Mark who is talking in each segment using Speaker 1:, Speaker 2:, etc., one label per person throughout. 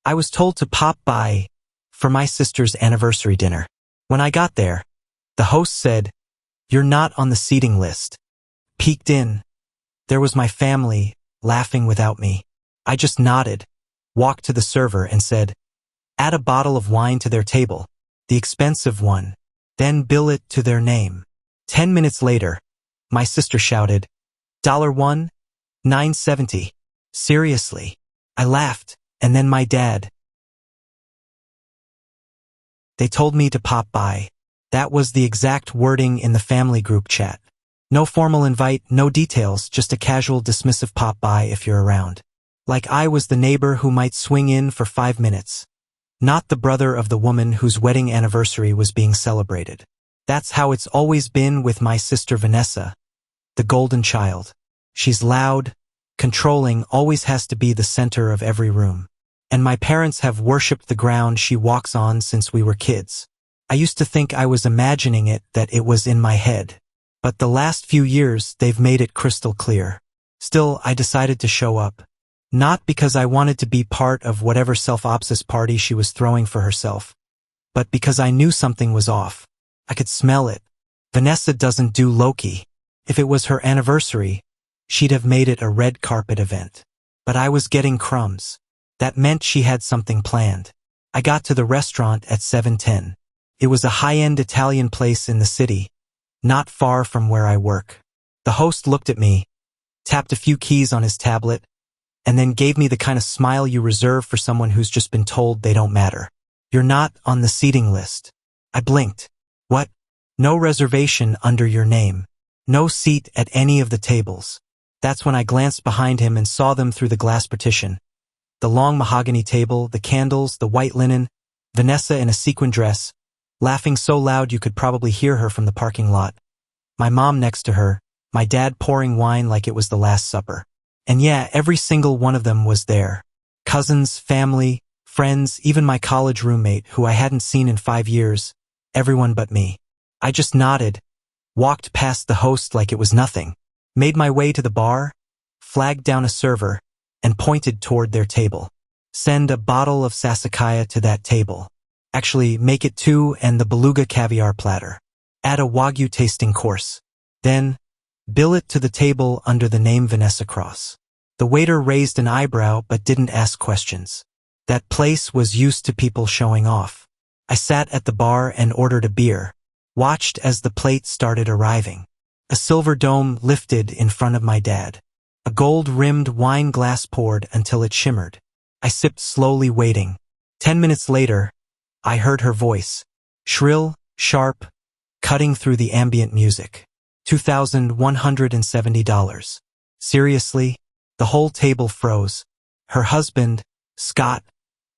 Speaker 1: I was told to pop by for my sister's anniversary dinner. When I got there, the host said, "You're not on the seating list." Peeked in. There was my family, laughing without me. I just nodded, walked to the server and said, "Add a bottle of wine to their table, the expensive one, then bill it to their name." 10 minutes later, my sister shouted, "$1, $9.70. Seriously?" I laughed, and then my dad. They told me to pop by. That was the exact wording in the family group chat. No formal invite, no details, just a casual dismissive pop by if you're around. Like I was the neighbor who might swing in for 5 minutes. Not the brother of the woman whose wedding anniversary was being celebrated. That's how it's always been with my sister Vanessa, the golden child. She's loud, controlling, always has to be the center of every room. And my parents have worshipped the ground she walks on since we were kids. I used to think I was imagining it, that it was in my head. But the last few years, they've made it crystal clear. Still, I decided to show up. Not because I wanted to be part of whatever self-obsessed party she was throwing for herself, but because I knew something was off. I could smell it. Vanessa doesn't do low-key. If it was her anniversary, she'd have made it a red carpet event. But I was getting crumbs. That meant she had something planned. I got to the restaurant at 7:10. It was a high-end Italian place in the city, not far from where I work. The host looked at me, tapped a few keys on his tablet, and then gave me the kind of smile you reserve for someone who's just been told they don't matter. "You're not on the seating list." I blinked. "What?" "No reservation under your name. No seat at any of the tables." That's when I glanced behind him and saw them through the glass partition. The long mahogany table, the candles, the white linen, Vanessa in a sequin dress, laughing so loud you could probably hear her from the parking lot. My mom next to her, my dad pouring wine like it was the Last Supper. And yeah, every single one of them was there. Cousins, family, friends, even my college roommate who I hadn't seen in 5 years, everyone but me. I just nodded, walked past the host like it was nothing, made my way to the bar, flagged down a server, and pointed toward their table. "Send a bottle of Sassicaia to that table. Actually, make it 2 and the beluga caviar platter. Add a Wagyu tasting course. Then, bill it to the table under the name Vanessa Cross." The waiter raised an eyebrow but didn't ask questions. That place was used to people showing off. I sat at the bar and ordered a beer, watched as the plate started arriving. A silver dome lifted in front of my dad. A gold-rimmed wine glass poured until it shimmered. I sipped slowly, waiting. 10 minutes later, I heard her voice, shrill, sharp, cutting through the ambient music. $2,170. Seriously? The whole table froze. Her husband, Scott,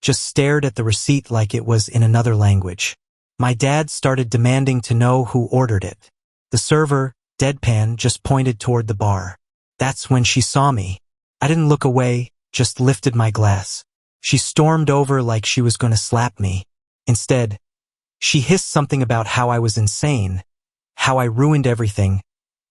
Speaker 1: just stared at the receipt like it was in another language. My dad started demanding to know who ordered it. The server, deadpan, just pointed toward the bar. That's when she saw me. I didn't look away, just lifted my glass. She stormed over like she was going to slap me. Instead, she hissed something about how I was insane, how I ruined everything,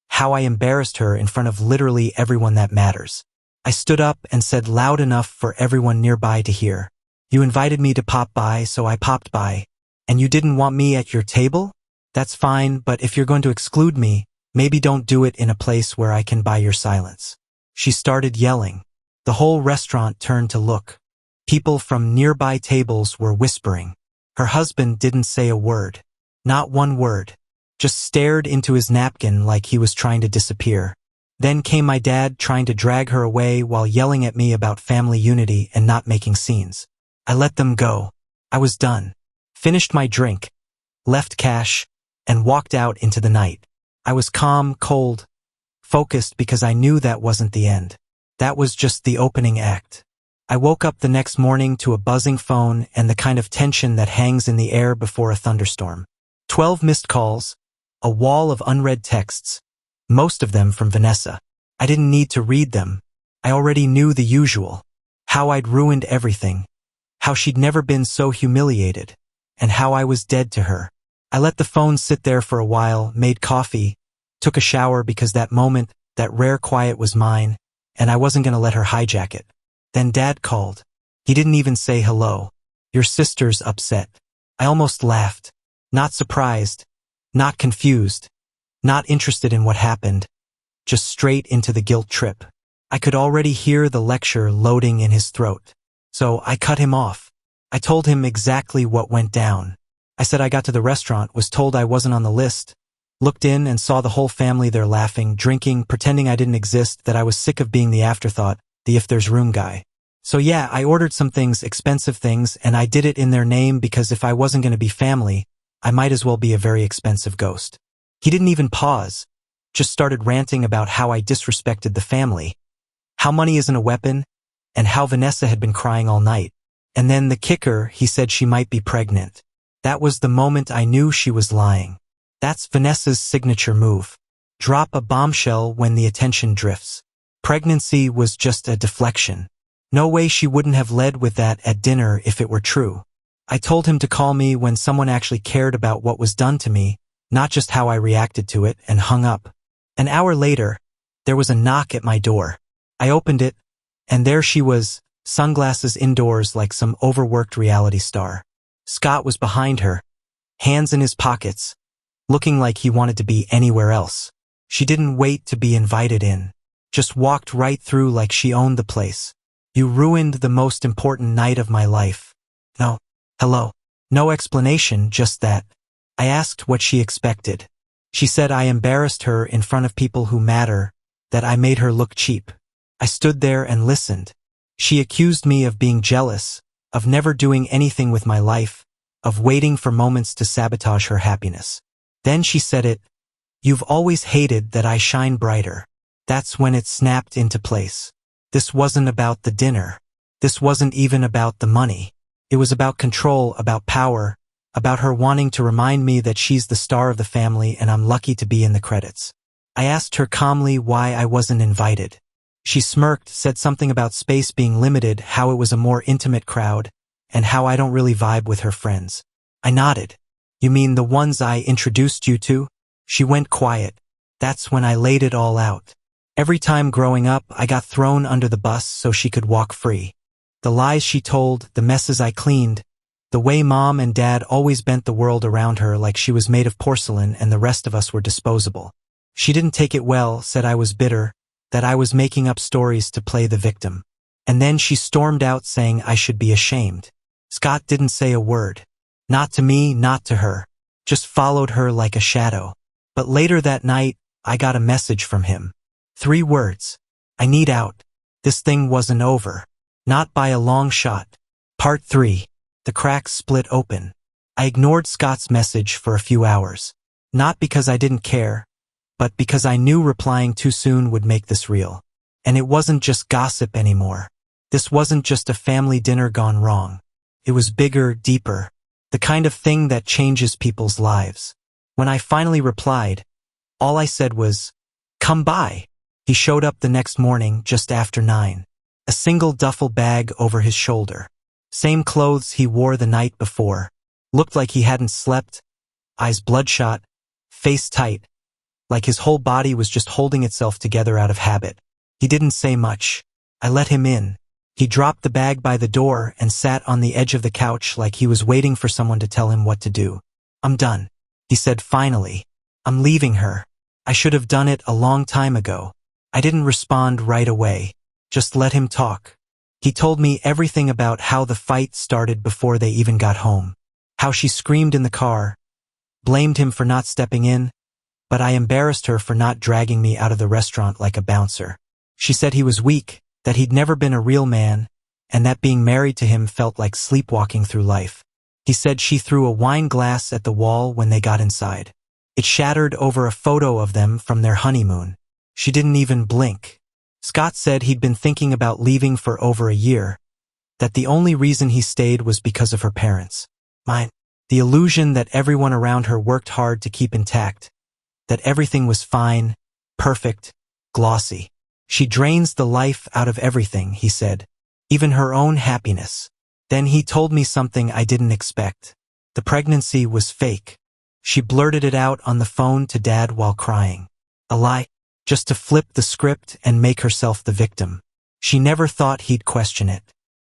Speaker 1: how I embarrassed her in front of literally everyone that matters. I stood up and said loud enough for everyone nearby to hear, "You invited me to pop by, so I popped by. And you didn't want me at your table? That's fine, but if you're going to exclude me, maybe don't do it in a place where I can buy your silence." She started yelling. The whole restaurant turned to look. People from nearby tables were whispering. Her husband didn't say a word. Not one word. Just stared into his napkin like he was trying to disappear. Then came my dad trying to drag her away while yelling at me about family unity and not making scenes. I let them go. I was done. Finished my drink, left cash, and walked out into the night. I was calm, cold, focused because I knew that wasn't the end. That was just the opening act. I woke up the next morning to a buzzing phone and the kind of tension that hangs in the air before a thunderstorm. 12 missed calls, a wall of unread texts, most of them from Vanessa. I didn't need to read them. I already knew the usual. How I'd ruined everything. How she'd never been so humiliated. And how I was dead to her. I let the phone sit there for a while, made coffee, took a shower because that moment, that rare quiet was mine, and I wasn't going to let her hijack it. Then Dad called. He didn't even say hello. Your sister's upset. I almost laughed. Not surprised. Not confused. Not interested in what happened. Just straight into the guilt trip. I could already hear the lecture loading in his throat. So I cut him off. I told him exactly what went down. I said I got to the restaurant, was told I wasn't on the list, looked in and saw the whole family there laughing, drinking, pretending I didn't exist, that I was sick of being the afterthought, the if there's room guy. So yeah, I ordered some things, expensive things, and I did it in their name because if I wasn't going to be family, I might as well be a very expensive ghost. He didn't even pause, just started ranting about how I disrespected the family, how money isn't a weapon, and how Vanessa had been crying all night. And then the kicker, he said she might be pregnant. That was the moment I knew she was lying. That's Vanessa's signature move. Drop a bombshell when the attention drifts. Pregnancy was just a deflection. No way she wouldn't have led with that at dinner if it were true. I told him to call me when someone actually cared about what was done to me, not just how I reacted to it, and hung up. An hour later, there was a knock at my door. I opened it, and there she was, sunglasses indoors like some overworked reality star. Scott was behind her, hands in his pockets, looking like he wanted to be anywhere else. She didn't wait to be invited in, just walked right through like she owned the place. You ruined the most important night of my life. No, hello. No explanation, just that. I asked what she expected. She said I embarrassed her in front of people who matter, that I made her look cheap. I stood there and listened. She accused me of being jealous, of never doing anything with my life, of waiting for moments to sabotage her happiness. Then she said it, "You've always hated that I shine brighter." That's when it snapped into place. This wasn't about the dinner. This wasn't even about the money. It was about control, about power, about her wanting to remind me that she's the star of the family and I'm lucky to be in the credits. I asked her calmly why I wasn't invited. She smirked, said something about space being limited, how it was a more intimate crowd, and how I don't really vibe with her friends. I nodded. You mean the ones I introduced you to? She went quiet. That's when I laid it all out. Every time growing up, I got thrown under the bus so she could walk free. The lies she told, the messes I cleaned, the way mom and dad always bent the world around her like she was made of porcelain and the rest of us were disposable. She didn't take it well, said I was bitter, that I was making up stories to play the victim. And then she stormed out saying I should be ashamed. Scott didn't say a word. Not to me, not to her. Just followed her like a shadow. But later that night, I got a message from him. 3 words. I need out. This thing wasn't over. Not by a long shot. Part 3. The cracks split open. I ignored Scott's message for a few hours. Not because I didn't care, but because I knew replying too soon would make this real. And it wasn't just gossip anymore. This wasn't just a family dinner gone wrong. It was bigger, deeper. The kind of thing that changes people's lives. When I finally replied, all I said was, "Come by." He showed up the next morning just after 9. A single duffel bag over his shoulder. Same clothes he wore the night before. Looked like he hadn't slept. Eyes bloodshot. Face tight. Like his whole body was just holding itself together out of habit. He didn't say much. I let him in. He dropped the bag by the door and sat on the edge of the couch like he was waiting for someone to tell him what to do. "I'm done," he said finally. "I'm leaving her. I should have done it a long time ago." I didn't respond right away. Just let him talk. He told me everything about how the fight started before they even got home. How she screamed in the car, blamed him for not stepping in, but I embarrassed her for not dragging me out of the restaurant like a bouncer. She said he was weak, that he'd never been a real man, and that being married to him felt like sleepwalking through life. He said she threw a wine glass at the wall when they got inside. It shattered over a photo of them from their honeymoon. She didn't even blink. Scott said he'd been thinking about leaving for over a year, that the only reason he stayed was because of her parents. The illusion that everyone around her worked hard to keep intact, that everything was fine, perfect, glossy. She drains the life out of everything, he said, even her own happiness. Then he told me something I didn't expect. The pregnancy was fake. She blurted it out on the phone to Dad while crying. A lie, just to flip the script and make herself the victim. She never thought he'd question it.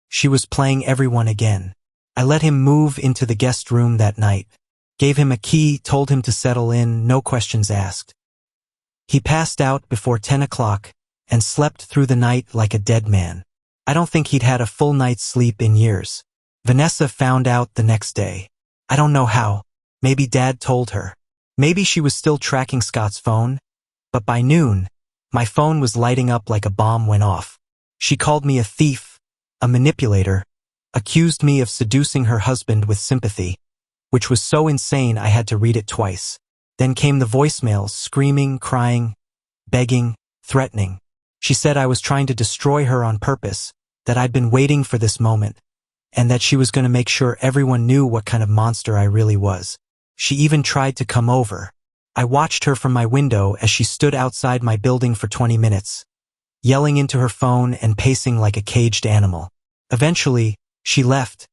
Speaker 1: She was playing everyone again. I let him move into the guest room that night. Gave him a key, told him to settle in, no questions asked. He passed out before 10 o'clock and slept through the night like a dead man. I don't think he'd had a full night's sleep in years. Vanessa found out the next day. I don't know how. Maybe Dad told her. Maybe she was still tracking Scott's phone. But by noon, my phone was lighting up like a bomb went off. She called me a thief, a manipulator, accused me of seducing her husband with sympathy, which was so insane I had to read it twice. Then came the voicemails, screaming, crying, begging, threatening. She said I was trying to destroy her on purpose, that I'd been waiting for this moment, and that she was going to make sure everyone knew what kind of monster I really was. She even tried to come over. I watched her from my window as she stood outside my building for 20 minutes, yelling into her phone and pacing like a caged animal. Eventually, she left,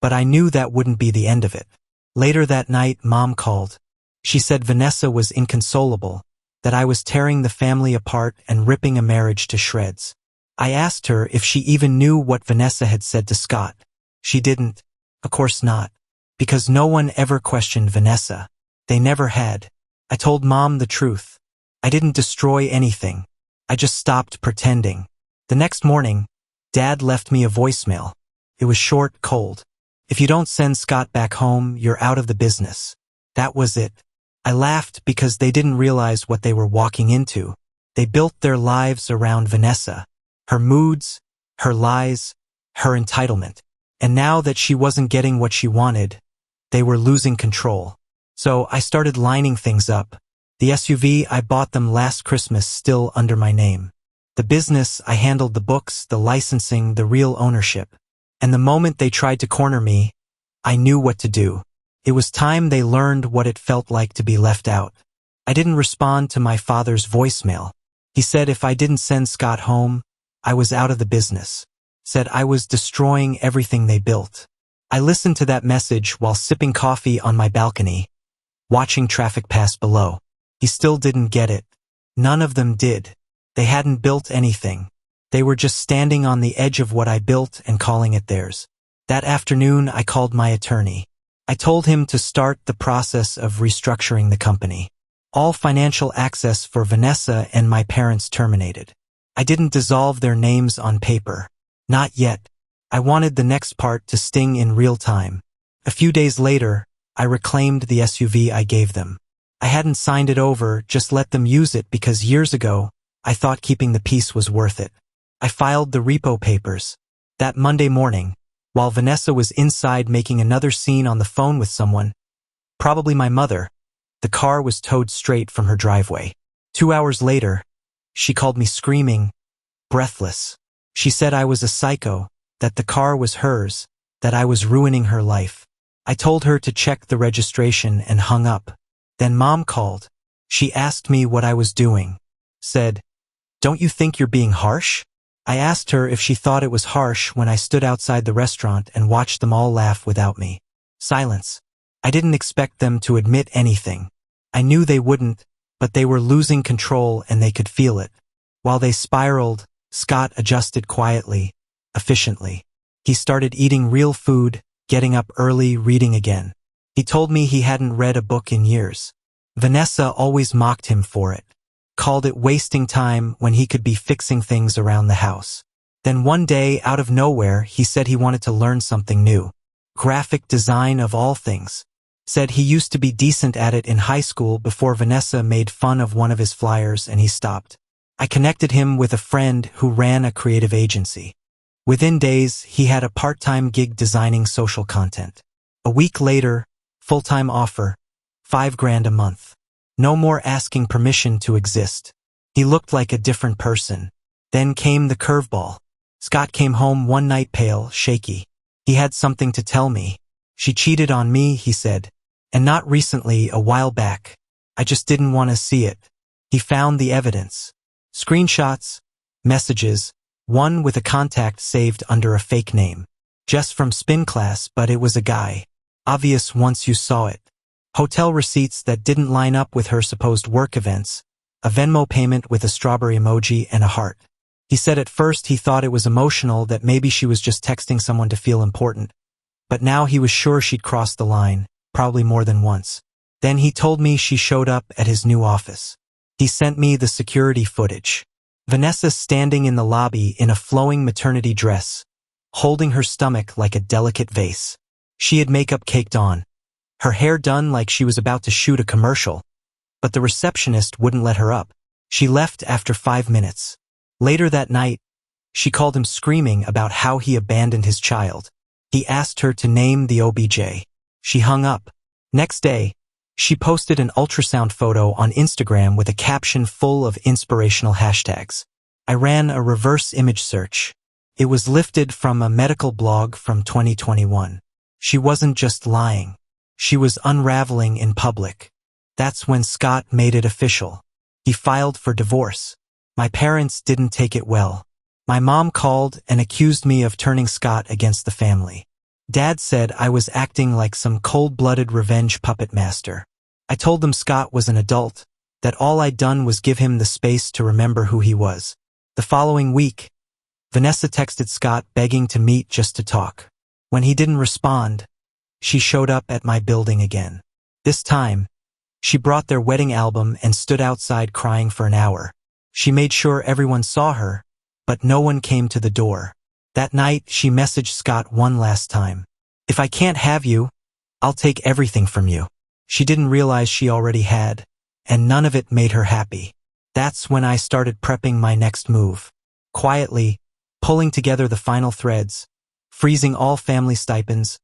Speaker 1: but I knew that wouldn't be the end of it. Later that night, Mom called. She said Vanessa was inconsolable, that I was tearing the family apart and ripping a marriage to shreds. I asked her if she even knew what Vanessa had said to Scott. She didn't. Of course not. Because no one ever questioned Vanessa. They never had. I told Mom the truth. I didn't destroy anything. I just stopped pretending. The next morning, Dad left me a voicemail. It was short, cold. If you don't send Scott back home, you're out of the business. That was it. I laughed because they didn't realize what they were walking into. They built their lives around Vanessa, her moods, her lies, her entitlement. And now that she wasn't getting what she wanted, they were losing control. So I started lining things up. The SUV, I bought them last Christmas, still under my name. The business, I handled the books, the licensing, the real ownership. And the moment they tried to corner me, I knew what to do. It was time they learned what it felt like to be left out. I didn't respond to my father's voicemail. He said if I didn't send Scott home, I was out of the business. Said I was destroying everything they built. I listened to that message while sipping coffee on my balcony, watching traffic pass below. He still didn't get it. None of them did. They hadn't built anything. They were just standing on the edge of what I built and calling it theirs. That afternoon, I called my attorney. I told him to start the process of restructuring the company. All financial access for Vanessa and my parents terminated. I didn't dissolve their names on paper. Not yet. I wanted the next part to sting in real time. A few days later, I reclaimed the SUV I gave them. I hadn't signed it over, just let them use it because years ago, I thought keeping the peace was worth it. I filed the repo papers. That Monday morning, while Vanessa was inside making another scene on the phone with someone, probably my mother, the car was towed straight from her driveway. 2 hours later, she called me screaming, breathless. She said I was a psycho, that the car was hers, that I was ruining her life. I told her to check the registration and hung up. Then Mom called. She asked me what I was doing. Said, "Don't you think you're being harsh?" I asked her if she thought it was harsh when I stood outside the restaurant and watched them all laugh without me. Silence. I didn't expect them to admit anything. I knew they wouldn't, but they were losing control and they could feel it. While they spiraled, Scott adjusted quietly, efficiently. He started eating real food, getting up early, reading again. He told me he hadn't read a book in years. Vanessa always mocked him for it. Called it wasting time when he could be fixing things around the house. Then one day, out of nowhere, he said he wanted to learn something new. Graphic design of all things. Said he used to be decent at it in high school before Vanessa made fun of one of his flyers and he stopped. I connected him with a friend who ran a creative agency. Within days, he had a part-time gig designing social content. A week later, full-time offer, $5,000 a month. No more asking permission to exist. He looked like a different person. Then came the curveball. Scott came home one night pale, shaky. He had something to tell me. She cheated on me, he said. And not recently, a while back. I just didn't want to see it. He found the evidence. Screenshots, messages, one with a contact saved under a fake name. Just from spin class, but it was a guy. Obvious once you saw it. Hotel receipts that didn't line up with her supposed work events, a Venmo payment with a strawberry emoji and a heart. He said at first he thought it was emotional, that maybe she was just texting someone to feel important. But now he was sure she'd crossed the line, probably more than once. Then he told me she showed up at his new office. He sent me the security footage. Vanessa standing in the lobby in a flowing maternity dress, holding her stomach like a delicate vase. She had makeup caked on, her hair done like she was about to shoot a commercial. But the receptionist wouldn't let her up. She left after 5 minutes. Later that night, she called him screaming about how he abandoned his child. He asked her to name the OBJ. She hung up. Next day, she posted an ultrasound photo on Instagram with a caption full of inspirational hashtags. I ran a reverse image search. It was lifted from a medical blog from 2021. She wasn't just lying. She was unraveling in public. That's when Scott made it official. He filed for divorce. My parents didn't take it well. My mom called and accused me of turning Scott against the family. Dad said I was acting like some cold-blooded revenge puppet master. I told them Scott was an adult, that all I'd done was give him the space to remember who he was. The following week, Vanessa texted Scott begging to meet just to talk. When he didn't respond, she showed up at my building again. This time, she brought their wedding album and stood outside crying for an hour. She made sure everyone saw her, but no one came to the door. That night, she messaged Scott one last time. If I can't have you, I'll take everything from you. She didn't realize she already had, and none of it made her happy. That's when I started prepping my next move. Quietly, pulling together the final threads, freezing all family stipends,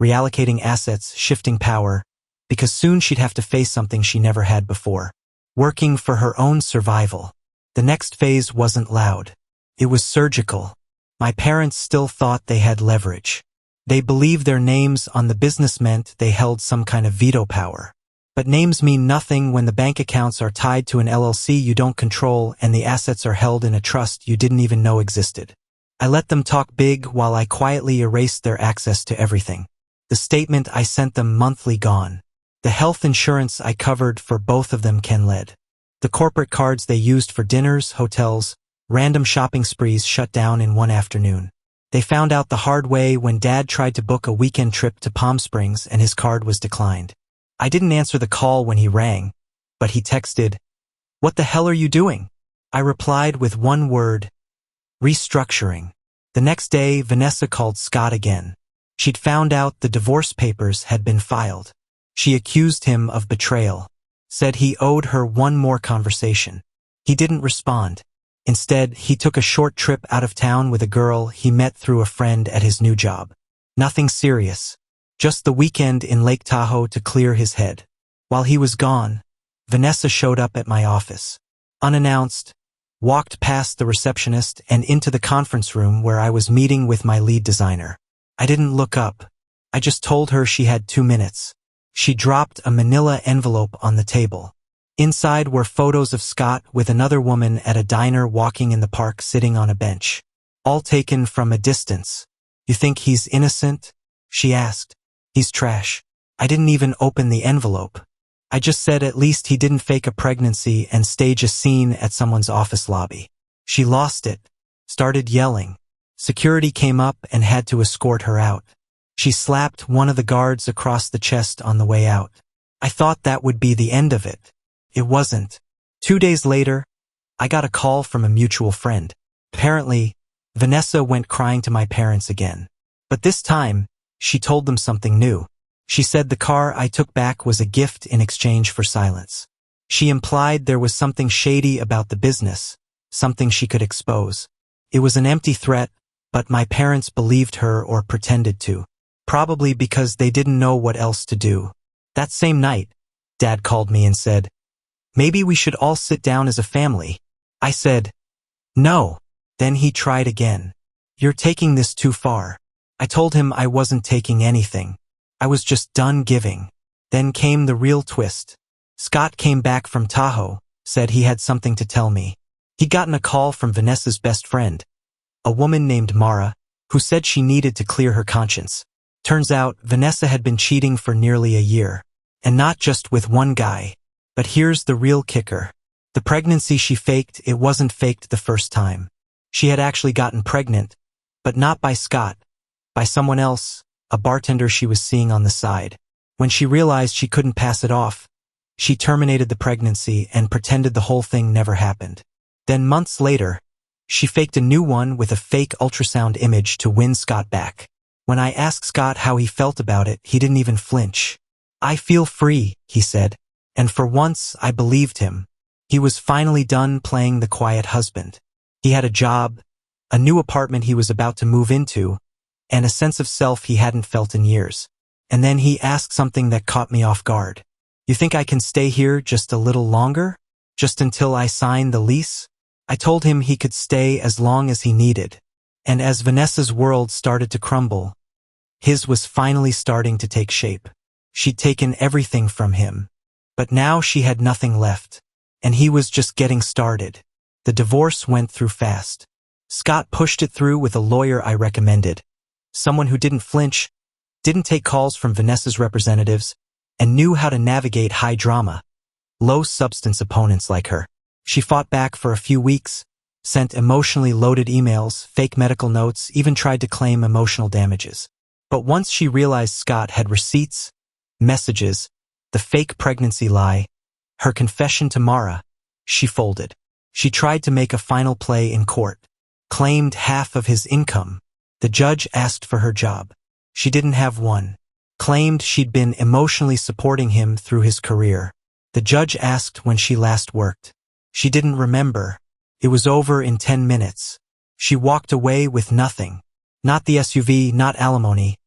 Speaker 1: reallocating assets, shifting power, because soon she'd have to face something she never had before. Working for her own survival. The next phase wasn't loud. It was surgical. My parents still thought they had leverage. They believed their names on the business meant they held some kind of veto power. But names mean nothing when the bank accounts are tied to an LLC you don't control and the assets are held in a trust you didn't even know existed. I let them talk big while I quietly erased their access to everything. The statement I sent them monthly gone. The health insurance I covered for both of them led. The corporate cards they used for dinners, hotels, random shopping sprees shut down in one afternoon. They found out the hard way when Dad tried to book a weekend trip to Palm Springs and his card was declined. I didn't answer the call when he rang, but he texted, "What the hell are you doing?" I replied with one word, restructuring. The next day, Vanessa called Scott again. She'd found out the divorce papers had been filed. She accused him of betrayal, said he owed her one more conversation. He didn't respond. Instead, he took a short trip out of town with a girl he met through a friend at his new job. Nothing serious. Just the weekend in Lake Tahoe to clear his head. While he was gone, Vanessa showed up at my office. Unannounced, walked past the receptionist and into the conference room where I was meeting with my lead designer. I didn't look up. I just told her she had 2 minutes. She dropped a manila envelope on the table. Inside were photos of Scott with another woman at a diner walking in the park sitting on a bench. All taken from a distance. "You think he's innocent?" she asked. "He's trash." I didn't even open the envelope. I just said at least he didn't fake a pregnancy and stage a scene at someone's office lobby. She lost it, started yelling. Security came up and had to escort her out. She slapped one of the guards across the chest on the way out. I thought that would be the end of it. It wasn't. 2 days later, I got a call from a mutual friend. Apparently, Vanessa went crying to my parents again. But this time, she told them something new. She said the car I took back was a gift in exchange for silence. She implied there was something shady about the business, something she could expose. It was an empty threat, but my parents believed her or pretended to. Probably because they didn't know what else to do. That same night, Dad called me and said, "Maybe we should all sit down as a family." I said, "No." Then he tried again. "You're taking this too far." I told him I wasn't taking anything. I was just done giving. Then came the real twist. Scott came back from Tahoe, said he had something to tell me. He'd gotten a call from Vanessa's best friend, a woman named Mara, who said she needed to clear her conscience. Turns out, Vanessa had been cheating for nearly a year. And not just with one guy. But here's the real kicker. The pregnancy she faked, it wasn't faked the first time. She had actually gotten pregnant, but not by Scott, by someone else, a bartender she was seeing on the side. When she realized she couldn't pass it off, she terminated the pregnancy and pretended the whole thing never happened. Then months later, she faked a new one with a fake ultrasound image to win Scott back. When I asked Scott how he felt about it, he didn't even flinch. "I feel free," he said, and for once I believed him. He was finally done playing the quiet husband. He had a job, a new apartment he was about to move into, and a sense of self he hadn't felt in years. And then he asked something that caught me off guard. "You think I can stay here just a little longer? Just until I sign the lease?" I told him he could stay as long as he needed. And as Vanessa's world started to crumble, his was finally starting to take shape. She'd taken everything from him, but now she had nothing left, and he was just getting started. The divorce went through fast. Scott pushed it through with a lawyer I recommended, someone who didn't flinch, didn't take calls from Vanessa's representatives, and knew how to navigate high drama, low-substance opponents like her. She fought back for a few weeks, sent emotionally loaded emails, fake medical notes, even tried to claim emotional damages. But once she realized Scott had receipts, messages, the fake pregnancy lie, her confession to Mara, she folded. She tried to make a final play in court, claimed half of his income. The judge asked for her job. She didn't have one. Claimed she'd been emotionally supporting him through his career. The judge asked when she last worked. She didn't remember. It was over in 10 minutes. She walked away with nothing. Not the SUV, not alimony,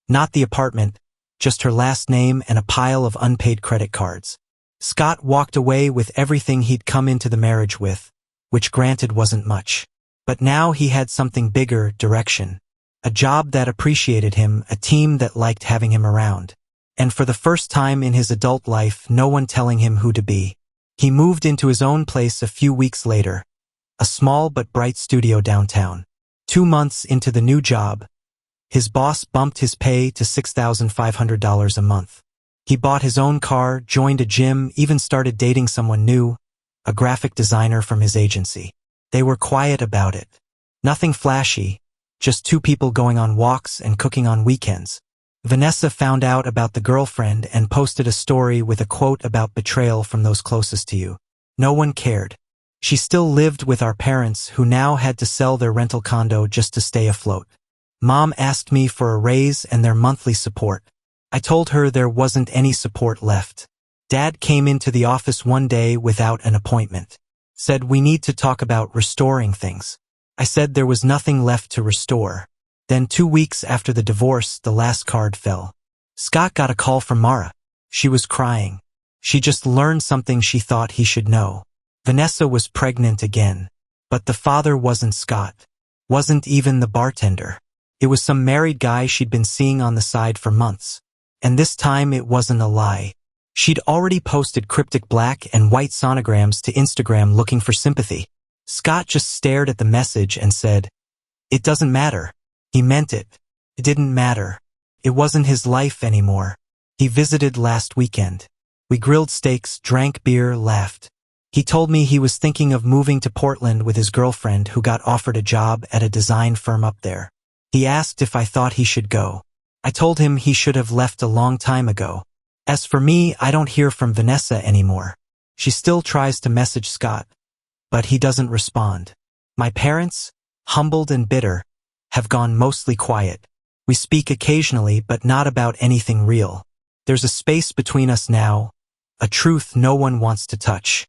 Speaker 1: not the apartment, just her last name and a pile of unpaid credit cards. Scott walked away with everything he'd come into the marriage with, which granted wasn't much. But now he had something bigger, direction. A job that appreciated him, a team that liked having him around. And for the first time in his adult life, no one telling him who to be. He moved into his own place a few weeks later, a small but bright studio downtown. 2 months into the new job, his boss bumped his pay to $6,500 a month. He bought his own car, joined a gym, even started dating someone new, a graphic designer from his agency. They were quiet about it. Nothing flashy, just 2 people going on walks and cooking on weekends. Vanessa found out about the girlfriend and posted a story with a quote about betrayal from those closest to you. No one cared. She still lived with our parents, who now had to sell their rental condo just to stay afloat. Mom asked me for a raise and their monthly support. I told her there wasn't any support left. Dad came into the office one day without an appointment. Said we need to talk about restoring things. I said there was nothing left to restore. Then 2 weeks after the divorce, the last card fell. Scott got a call from Mara. She was crying. She just learned something she thought he should know. Vanessa was pregnant again. But the father wasn't Scott. Wasn't even the bartender. It was some married guy she'd been seeing on the side for months. And this time it wasn't a lie. She'd already posted cryptic black and white sonograms to Instagram looking for sympathy. Scott just stared at the message and said, "It doesn't matter." He meant it. It didn't matter. It wasn't his life anymore. He visited last weekend. We grilled steaks, drank beer, laughed. He told me he was thinking of moving to Portland with his girlfriend, who got offered a job at a design firm up there. He asked if I thought he should go. I told him he should have left a long time ago. As for me, I don't hear from Vanessa anymore. She still tries to message Scott, but he doesn't respond. My parents, humbled and bitter, have gone mostly quiet. We speak occasionally, but not about anything real. There's a space between us now, a truth no one wants to touch.